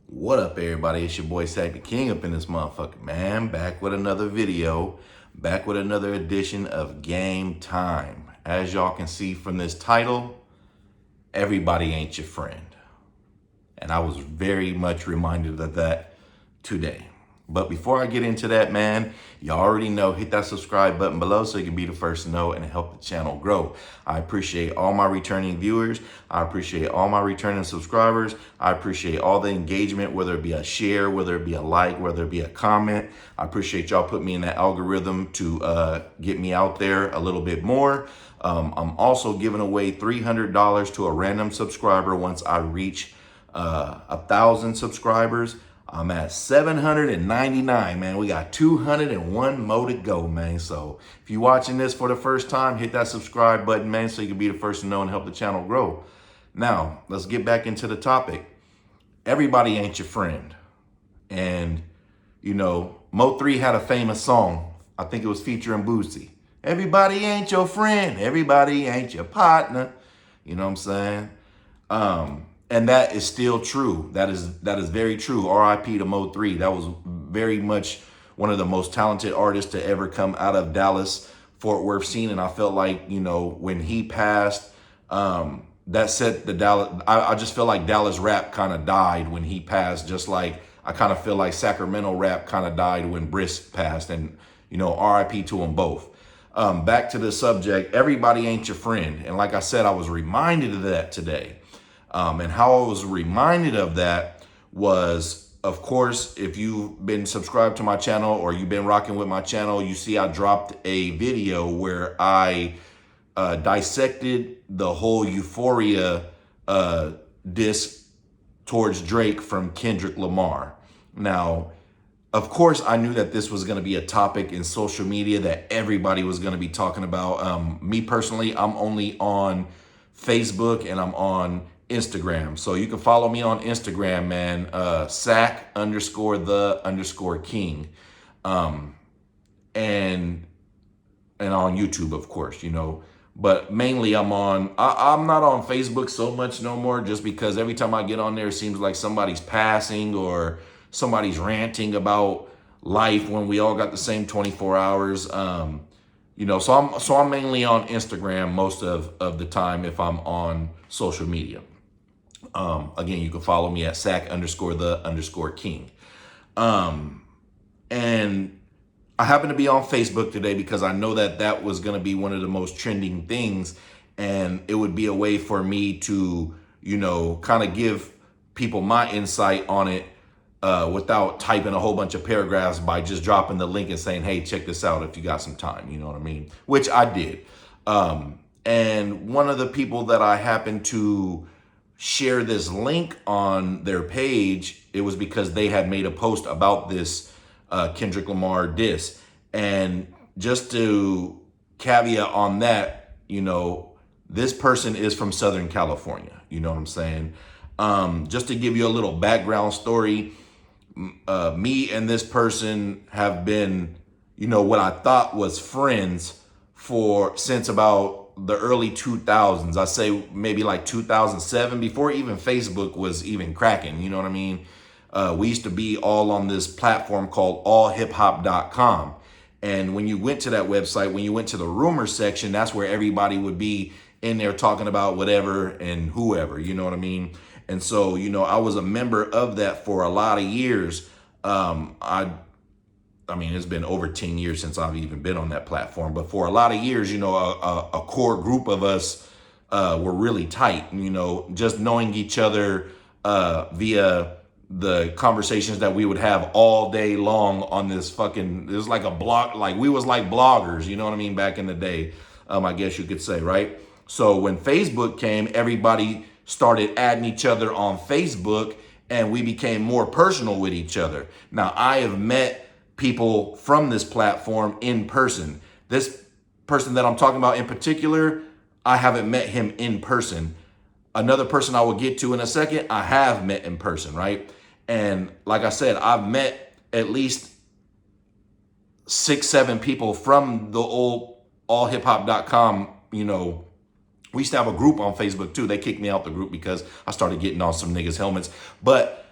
What up, everybody? It's your boy Sack the King up in this motherfucker, man. Back with another video, back with another edition of Game Time. As y'all can see from this title, everybody ain't your friend. And I was very much reminded of that today. But before I get into that, man, y'all already know, hit that subscribe button below so you can be the first to know and help the channel grow. I appreciate all my returning viewers. I appreciate all my returning subscribers. I appreciate all the engagement, whether it be a share, whether it be a like, whether it be a comment. I appreciate y'all putting me in that algorithm to get me out there a little bit more. I'm also giving away $300 to a random subscriber once I reach 1,000 subscribers. I'm at 799, man. We got 201 more to go, man. So if you're watching this for the first time, hit that subscribe button, man, so you can be the first to know and help the channel grow. Now, let's get back into the topic. Everybody ain't your friend. And, you know, Mo3 had a famous song. I think it was featuring Boosie. Everybody ain't your friend. Everybody ain't your partner. You know what I'm saying? And that is still true. That is very true. R.I.P. to Mo3. That was very much one of the most talented artists to ever come out of Dallas, Fort Worth scene. And I felt like, you know, when he passed, that set the Dallas. I just feel like Dallas rap kind of died when he passed. Just like I kind of feel like Sacramento rap kind of died when Brisk passed. And, you know, R.I.P. to them both. Back to the subject. Everybody ain't your friend. And like I said, I was reminded of that today. And how I was reminded of that was, of course, if you've been subscribed to my channel or you've been rocking with my channel, you see I dropped a video where I dissected the whole Euphoria diss towards Drake from Kendrick Lamar. Now, of course, I knew that this was going to be a topic in social media that everybody was going to be talking about. Me personally, I'm only on Facebook and I'm on Instagram. So you can follow me on Instagram, man, Sack_the_king. And on YouTube, of course, you know, but mainly I'm not on Facebook so much no more, just because every time I get on there, it seems like somebody's passing or somebody's ranting about life when we all got the same 24 hours. You know, so I'm mainly on Instagram most of the time if I'm on social media. Again, you can follow me at Sack_the_king. And I happen to be on Facebook today because I know that that was going to be one of the most trending things. And it would be a way for me to, you know, kind of give people my insight on it without typing a whole bunch of paragraphs, by just dropping the link and saying, hey, check this out if you got some time. You know what I mean? Which I did. And one of the people that I happened to share this link on their page, it was because they had made a post about this Kendrick Lamar diss. And just to caveat on that, you know, this person is from Southern California. You know what I'm saying? Just to give you a little background story, me and this person have been, you know, what I thought was friends since about the early 2000s. I say maybe like 2007, before even Facebook was even cracking. You know what I mean? We used to be all on this platform called allhiphop.com. And when you went to that website, when you went to the rumor section, that's where everybody would be in there talking about whatever and whoever, you know what I mean? And so, you know, I was a member of that for a lot of years. I mean, it's been over 10 years since I've even been on that platform. But for a lot of years, you know, a core group of us were really tight, you know, just knowing each other via the conversations that we would have all day long on this fucking, it was like a blog, like we was like bloggers, you know what I mean, back in the day, I guess you could say, right? So when Facebook came, everybody started adding each other on Facebook and we became more personal with each other. Now, I have met people from this platform in person. This person that I'm talking about in particular, I haven't met him in person. Another person I will get to in a second, I have met in person, right? And like I said, I've met at least 6-7 people from the old allhiphop.com, you know. We used to have a group on Facebook too. They kicked me out the group because I started getting on some niggas' helmets. But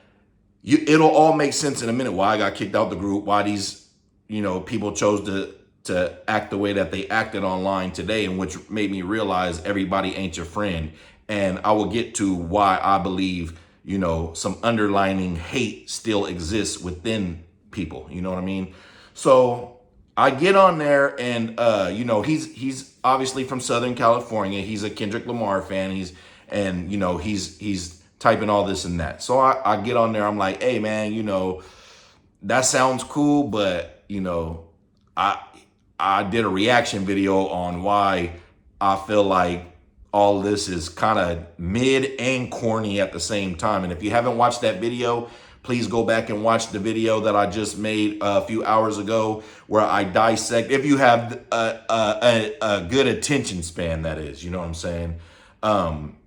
it'll all make sense in a minute why I got kicked out the group, why these, people chose to act the way that they acted online today, and which made me realize everybody ain't your friend. And I will get to why I believe, some underlining hate still exists within people. You know what I mean? So I get on there and, he's obviously from Southern California. He's a Kendrick Lamar fan. He's typing all this and that. So I get on there. I'm like, hey man, that sounds cool, but I did a reaction video on why I feel like all this is kind of mid and corny at the same time. And if you haven't watched that video, please go back and watch the video that I just made a few hours ago where I dissect, if you have a good attention span, that is, you know what I'm saying?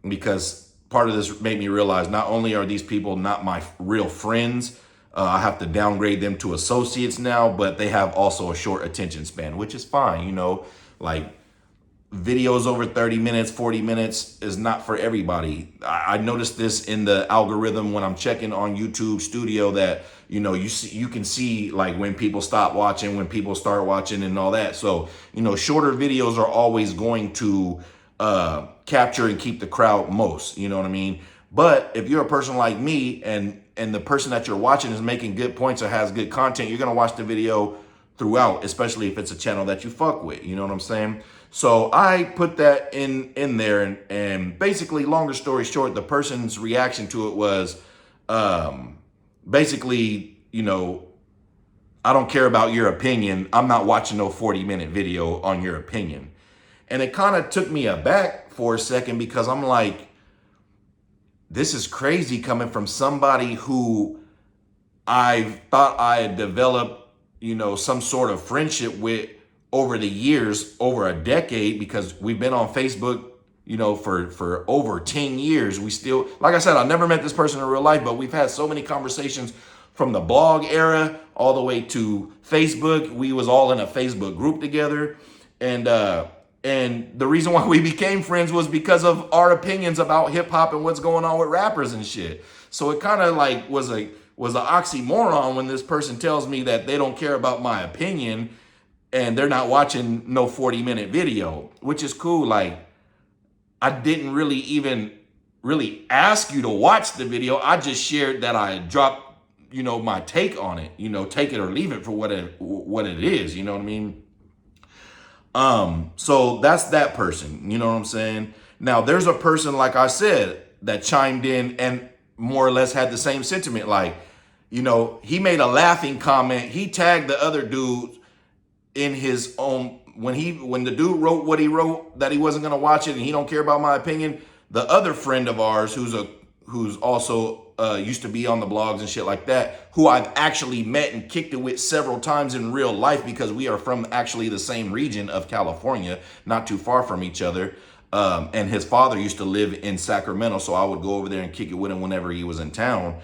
Because part of this made me realize not only are these people not my real friends, I have to downgrade them to associates now, but they have also a short attention span, which is fine. Like videos over 30 minutes, 40 minutes is not for everybody. I noticed this in the algorithm when I'm checking on YouTube Studio that, you can see like when people stop watching, when people start watching and all that. So, shorter videos are always going to capture and keep the crowd most, you know what I mean? But if you're a person like me and the person that you're watching is making good points or has good content, you're going to watch the video throughout, especially if it's a channel that you fuck with, you know what I'm saying? So I put that in there and basically, longer story short, the person's reaction to it was basically, I don't care about your opinion. I'm not watching no 40-minute video on your opinion. And it kind of took me aback for a second because I'm like, this is crazy coming from somebody who I thought I had developed, some sort of friendship with over the years, over a decade, because we've been on Facebook, for over 10 years. We still, like I said, I never met this person in real life, but we've had so many conversations from the blog era all the way to Facebook. We was all in a Facebook group together. And the reason why we became friends was because of our opinions about hip hop and what's going on with rappers and shit. So it kind of like was an oxymoron when this person tells me that they don't care about my opinion and they're not watching no 40-minute video, which is cool. Like, I didn't really ask you to watch the video. I just shared that I dropped, my take on it, take it or leave it for what it is. You know what I mean? So that's that person, you know what I'm saying? Now there's a person, like I said, that chimed in and more or less had the same sentiment. Like, he made a laughing comment. He tagged the other dude in his own, when the dude wrote what he wrote, that he wasn't going to watch it and he don't care about my opinion. The other friend of ours who's also used to be on the blogs and shit like that, who I've actually met and kicked it with several times in real life because we are from actually the same region of California, not too far from each other. And his father used to live in Sacramento, so I would go over there and kick it with him whenever he was in town.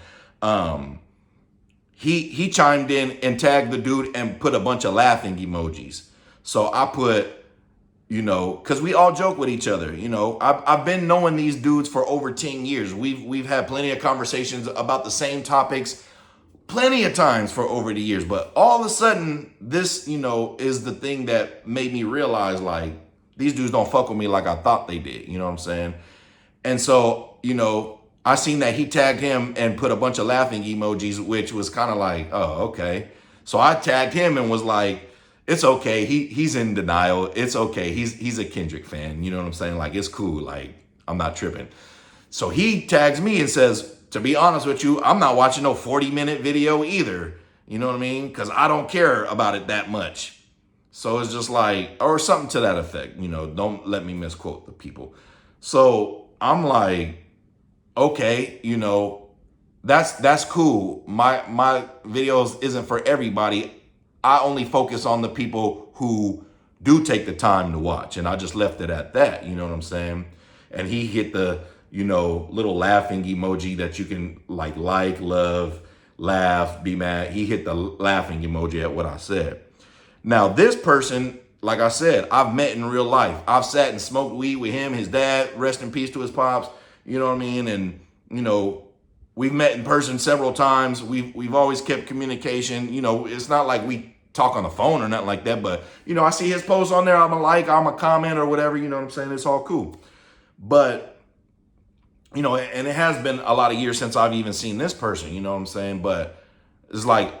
He chimed in and tagged the dude and put a bunch of laughing emojis. So I put, because we all joke with each other. I've been knowing these dudes for over 10 years. We've had plenty of conversations about the same topics plenty of times for over the years. But all of a sudden, this, is the thing that made me realize, like, these dudes don't fuck with me like I thought they did. You know what I'm saying? And so, I seen that he tagged him and put a bunch of laughing emojis, which was kind of like, oh, okay. So I tagged him and was like, it's okay. He's in denial. It's okay. He's a Kendrick fan. You know what I'm saying? Like, it's cool. Like, I'm not tripping. So he tags me and says, to be honest with you, I'm not watching no 40-minute video either. You know what I mean? Because I don't care about it that much. So it's just like, or something to that effect. Don't let me misquote the people. So I'm like, okay, that's cool. My videos isn't for everybody. I only focus on the people who do take the time to watch. And I just left it at that. You know what I'm saying? And he hit the, little laughing emoji that you can like, love, laugh, be mad. He hit the laughing emoji at what I said. Now, this person, like I said, I've met in real life. I've sat and smoked weed with him, his dad, rest in peace to his pops. You know what I mean? And, we've met in person several times. We've always kept communication. You know, it's not like we talk on the phone or nothing like that, but you know, I see his posts on there, I'm a like, I'm a comment or whatever, you know what I'm saying? It's all cool. But, you know, and it has been a lot of years since I've even seen this person, you know what I'm saying? But it's like,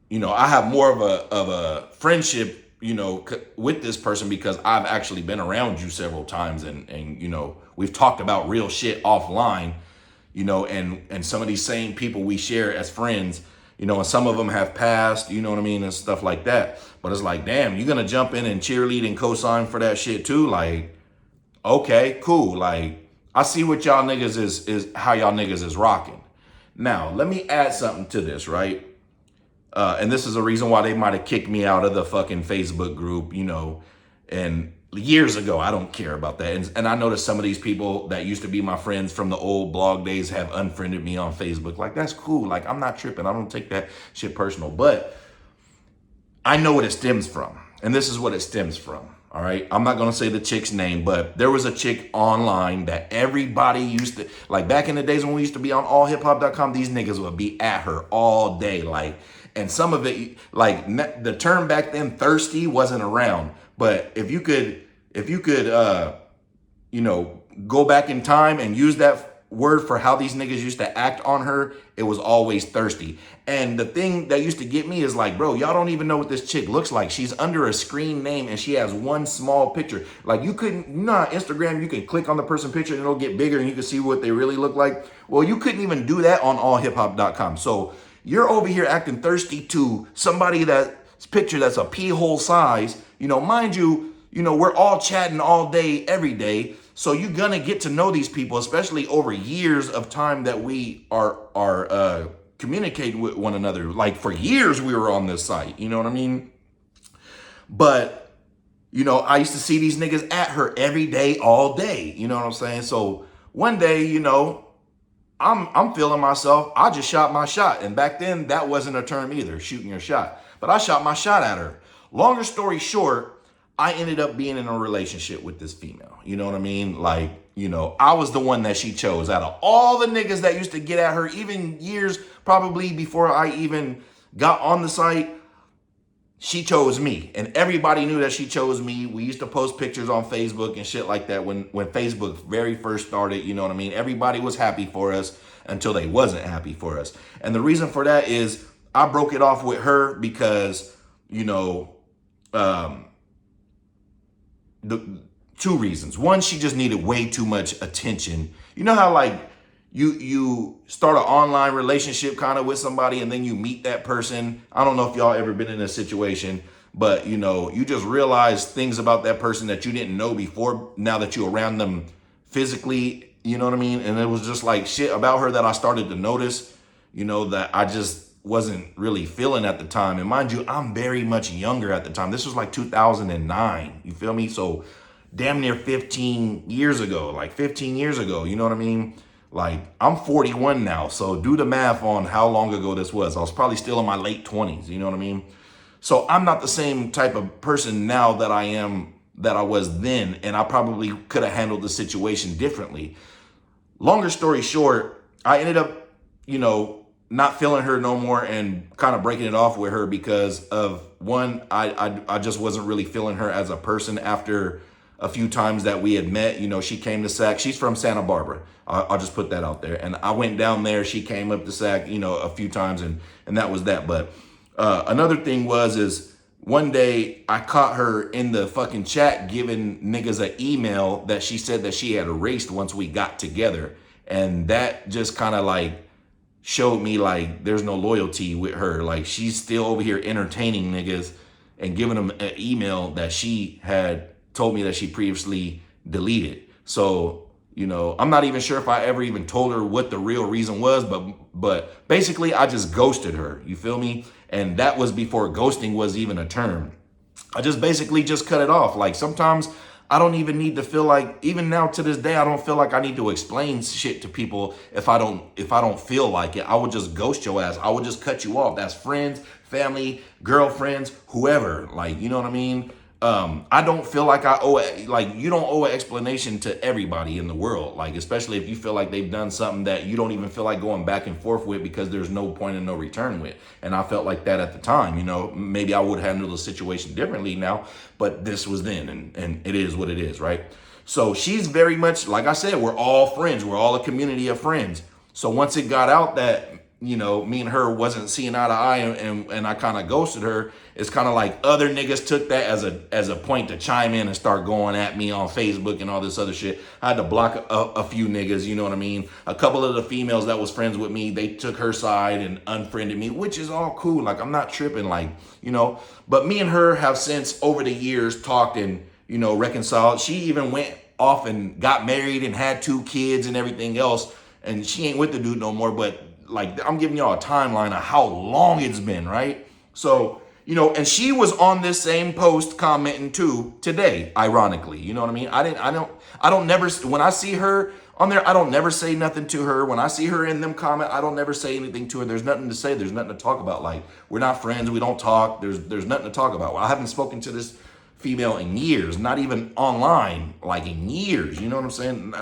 you know, I have more of a friendship, you know, with this person because I've actually been around you several times and you know, we've talked about real shit offline, you know, and some of these same people we share as friends, you know, and some of them have passed, you know what I mean, and stuff like that. But it's like, damn, you're going to jump in and cheerlead and co-sign for that shit too? Like, okay, cool. Like, I see what y'all niggas is how y'all niggas is rocking. Now, let me add something to this, right? And this is a reason why they might have kicked me out of the fucking Facebook group, you know, and years ago. I don't care about that. And I noticed some of these people that used to be my friends from the old blog days have unfriended me on Facebook. Like, that's cool. Like, I'm not tripping. I don't take that shit personal. But I know what it stems from. And this is what it stems from. All right. I'm not going to say the chick's name, but there was a chick online that everybody used to, like back in the days when we used to be on allhiphop.com, these niggas would be at her all day. Like, and some of it, like the term back then, thirsty, wasn't around. But if you could, you know, go back in time and use that word for how these niggas used to act on her, it was always thirsty. And the thing that used to get me is like, bro, y'all don't even know what this chick looks like. She's under a screen name and she has one small picture. Like you couldn't, you know, on Instagram, you can click on the person picture and it'll get bigger and you can see what they really look like. Well, you couldn't even do that on allhiphop.com. So you're over here acting thirsty to somebody that's picture that's a pee hole size. You know, mind you, you know, we're all chatting all day, every day. So you're gonna get to know these people, especially over years of time that we are communicating with one another. Like for years we were on this site, you know what I mean? But, you know, I used to see these niggas at her every day, all day, you know what I'm saying? So one day, you know, I'm feeling myself. I just shot my shot. And back then that wasn't a term either, shooting your shot. But I shot my shot at her. Longer story short, I ended up being in a relationship with this female. You know what I mean? Like, you know, I was the one that she chose out of all the niggas that used to get at her, even years probably before I even got on the site. She chose me, and everybody knew that she chose me. We used to post pictures on Facebook and shit like that when Facebook very first started, you know what I mean? Everybody was happy for us until they wasn't happy for us. And the reason for that is I broke it off with her because, you know, the two reasons. One, she just needed way too much attention. You know how like you start an online relationship kind of with somebody and then you meet that person. I don't know if y'all ever been in a situation, but you know, you just realize things about that person that you didn't know before now that you're around them physically, you know what I mean? And it was just like shit about her that I started to notice, you know, that I just wasn't really feeling at the time. And mind you, I'm very much younger at the time. This was like 2009, you feel me? So damn near 15 years ago, like 15 years ago, you know what I mean? Like I'm 41 now. So do the math on how long ago this was. I was probably still in my late 20s, you know what I mean? So I'm not the same type of person now that I was then. And I probably could have handled the situation differently. Longer story short, I ended up, you know, not feeling her no more and kind of breaking it off with her because of one, I just wasn't really feeling her as a person after a few times that we had met. You know, she came to SAC. She's from Santa Barbara. I'll just put that out there. And I went down there. She came up to SAC, you know, a few times and that was that. But another thing is one day I caught her in the fucking chat giving niggas an email that she said that she had erased once we got together. And that just kind of like showed me like there's no loyalty with her. Like she's still over here entertaining niggas and giving them an email that she had told me that she previously deleted. So, you know, I'm not even sure if I ever even told her what the real reason was, but basically I just ghosted her, you feel me? And that was before ghosting was even a term. I just basically just cut it off. Like sometimes I don't even need to feel like, even now to this day, I don't feel like I need to explain shit to people if I don't feel like it. I would just ghost your ass. I would just cut you off. That's friends, family, girlfriends, whoever. Like, you know what I mean? I don't feel like I owe it, like you don't owe an explanation to everybody in the world. Like, especially if you feel like they've done something that you don't even feel like going back and forth with because there's no point and no return with. And I felt like that at the time, you know, maybe I would handle the situation differently now, but this was then, and it is what it is, right? So she's very much, like I said, we're all friends. We're all a community of friends. So once it got out that, you know, me and her wasn't seeing eye to eye, and I kind of ghosted her, it's kind of like other niggas took that as a point to chime in and start going at me on Facebook and all this other shit. I had to block a few niggas, you know what I mean? A couple of the females that was friends with me, they took her side and unfriended me, which is all cool. Like, I'm not tripping, like, you know. But me and her have since, over the years, talked and, you know, reconciled. She even went off and got married and had 2 kids and everything else. And she ain't with the dude no more, but like, I'm giving y'all a timeline of how long it's been, right? So, you know, and she was on this same post commenting too today, ironically. You know what I mean? I don't never, when I see her on there, I don't never say nothing to her. When I see her in them comment, I don't never say anything to her. There's nothing to say. There's nothing to talk about. Like, we're not friends. We don't talk. There's nothing to talk about. Well, I haven't spoken to this female in years, not even online, like in years. You know what I'm saying?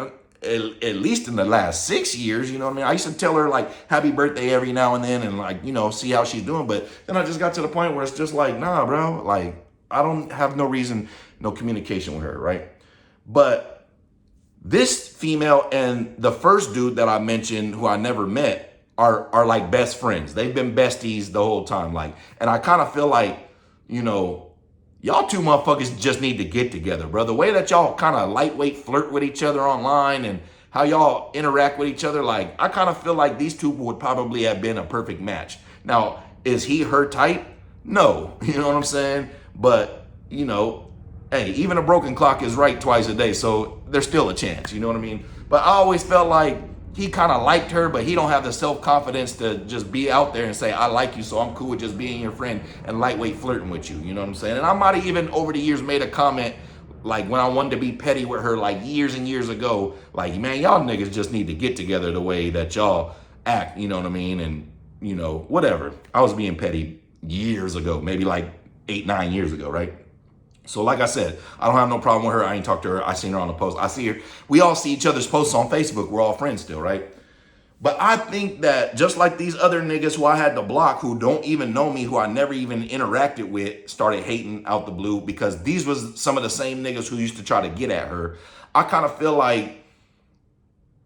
At least in the last 6 years, you know what I mean? I used to tell her like happy birthday every now and then and like, you know, see how she's doing. But then I just got to the point where it's just like, nah, bro, like I don't have no reason, no communication with her, right? But this female and the first dude that I mentioned who I never met are like best friends. They've been besties the whole time. Like, and I kind of feel like, you know, y'all 2 motherfuckers just need to get together, bro. The way that y'all kind of lightweight flirt with each other online and how y'all interact with each other, like, I kind of feel like these 2 would probably have been a perfect match. Now, is he her type? No. You know what I'm saying? But, you know, hey, even a broken clock is right twice a day, so there's still a chance, you know what I mean? But I always felt like he kind of liked her, but he don't have the self-confidence to just be out there and say, I like you, so I'm cool with just being your friend and lightweight flirting with you. You know what I'm saying? And I might have even over the years made a comment, like when I wanted to be petty with her like years and years ago, like, man, y'all niggas just need to get together the way that y'all act, you know what I mean? And, you know, whatever. I was being petty years ago, maybe like 8, 9 years ago, right? So like I said, I don't have no problem with her. I ain't talked to her. I seen her on the post. I see her. We all see each other's posts on Facebook. We're all friends still, right? But I think that just like these other niggas who I had to block, who don't even know me, who I never even interacted with, started hating out the blue because these was some of the same niggas who used to try to get at her. I kind of feel like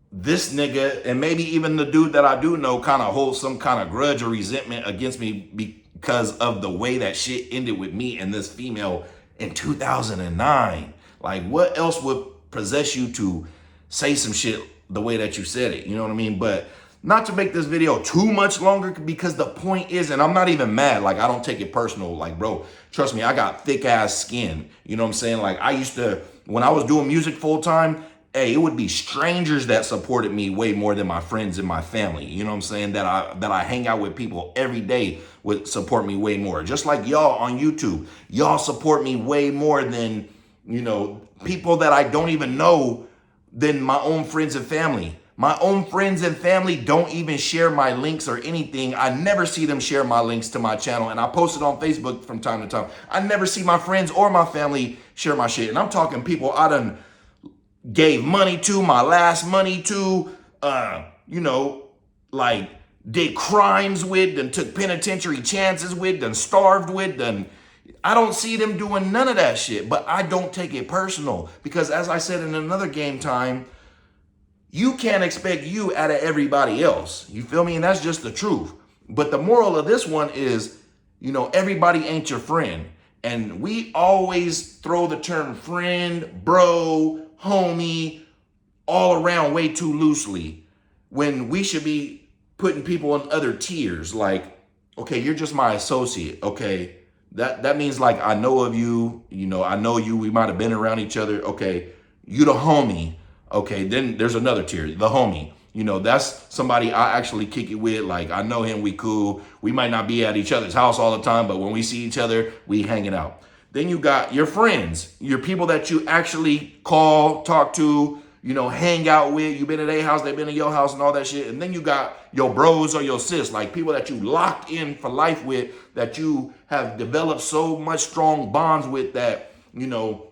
this nigga, and maybe even the dude that I do know, kind of holds some kind of grudge or resentment against me because of the way that shit ended with me and this female in 2009. Like, what else would possess you to say some shit the way that you said it? You know what I mean? But not to make this video too much longer, because the point is, and I'm not even mad, like I don't take it personal. Like, bro, trust me, I got thick ass skin. You know what I'm saying? Like, I used to, when I was doing music full time, hey, it would be strangers that supported me way more than my friends and my family. You know what I'm saying? That I hang out with people every day would support me way more. Just like y'all on YouTube, y'all support me way more than, you know, people that I don't even know, than my own friends and family. My own friends and family don't even share my links or anything. I never see them share my links to my channel, and I post it on Facebook from time to time. I never see my friends or my family share my shit. And I'm talking people I done gave money to, my last money to, you know, like did crimes with, and took penitentiary chances with, and starved with, and I don't see them doing none of that shit. But I don't take it personal, because as I said in another game time, you can't expect you out of everybody else. You feel me? And that's just the truth. But the moral of this one is, you know, everybody ain't your friend. And we always throw the term friend, bro, homie, all around way too loosely, when we should be putting people in other tiers. Like, okay, you're just my associate. Okay, that means like I know of you, you know, I know you, we might have been around each other. Okay, you the homie. Okay, then there's another tier, the homie. You know, that's somebody I actually kick it with. Like, I know him, we cool. We might not be at each other's house all the time, but when we see each other, we hanging out. Then you got your friends, your people that you actually call, talk to, you know, hang out with. You've been at their house, they've been at your house and all that shit. And then you got your bros or your sis, like people that you locked in for life with, that you have developed so much strong bonds with, that you know,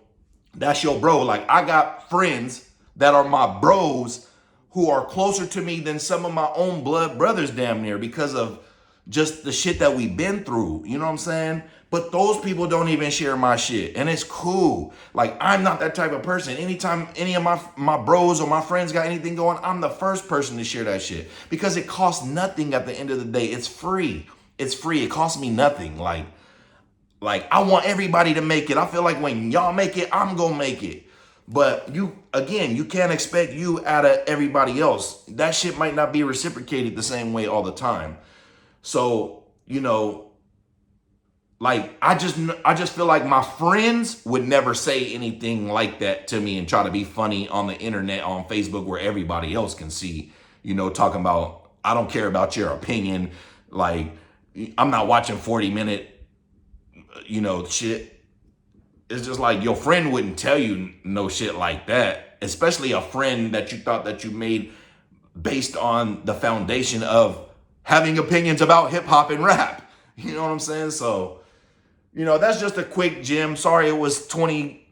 that's your bro. Like, I got friends that are my bros who are closer to me than some of my own blood brothers damn near, because of just the shit that we've been through. You know what I'm saying? But those people don't even share my shit. And it's cool. Like, I'm not that type of person. Anytime any of my bros or my friends got anything going, I'm the first person to share that shit. Because it costs nothing at the end of the day. It's free. It's free. It costs me nothing. Like I want everybody to make it. I feel like when y'all make it, I'm gonna make it. But you can't expect you out of everybody else. That shit might not be reciprocated the same way all the time. So, you know, like, I just feel like my friends would never say anything like that to me and try to be funny on the internet, on Facebook, where everybody else can see, you know, talking about, I don't care about your opinion. Like, I'm not watching 40-minute, you know, shit. It's just like, your friend wouldn't tell you no shit like that, especially a friend that you thought that you made based on the foundation of having opinions about hip hop and rap. You know what I'm saying? So, you know, that's just a quick gem. Sorry it was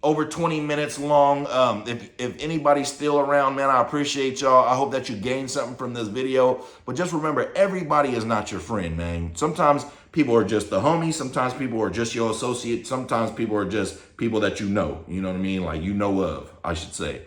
over 20 minutes long. If anybody's still around, man, I appreciate y'all. I hope that you gained something from this video. But just remember, everybody is not your friend, man. Sometimes people are just the homies. Sometimes people are just your associate. Sometimes people are just people that you know. You know what I mean? Like, you know of, I should say.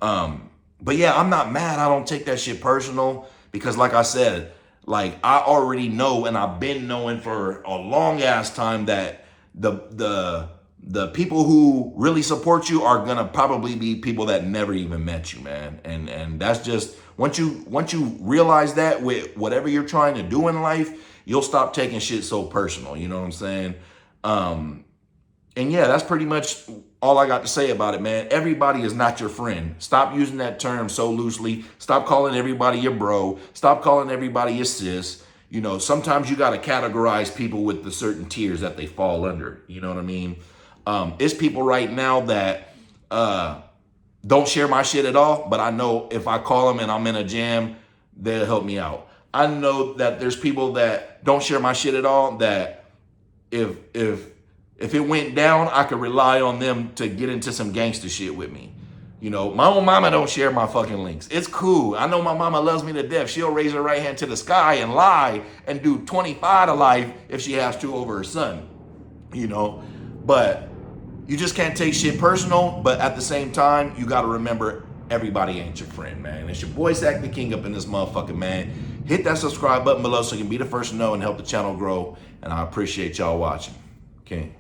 But yeah, I'm not mad. I don't take that shit personal, because like I said, like, I already know, and I've been knowing for a long ass time, that the people who really support you are gonna probably be people that never even met you, man. And that's just, once you realize that with whatever you're trying to do in life, you'll stop taking shit so personal. You know what I'm saying? And yeah, that's pretty much all I got to say about it, man. Everybody is not your friend. Stop using that term so loosely. Stop calling everybody your bro. Stop calling everybody your sis. You know, sometimes you got to categorize people with the certain tiers that they fall under. You know what I mean? It's people right now that don't share my shit at all, but I know if I call them and I'm in a jam, they'll help me out. I know that there's people that don't share my shit at all, that if it went down, I could rely on them to get into some gangster shit with me. You know, my own mama don't share my fucking links. It's cool. I know my mama loves me to death. She'll raise her right hand to the sky and lie and do 25 to life if she has to over her son. You know, but you just can't take shit personal. But at the same time, you got to remember, everybody ain't your friend, man. It's your boy Zach the King up in this motherfucker, man. Hit that subscribe button below so you can be the first to know and help the channel grow. And I appreciate y'all watching. King.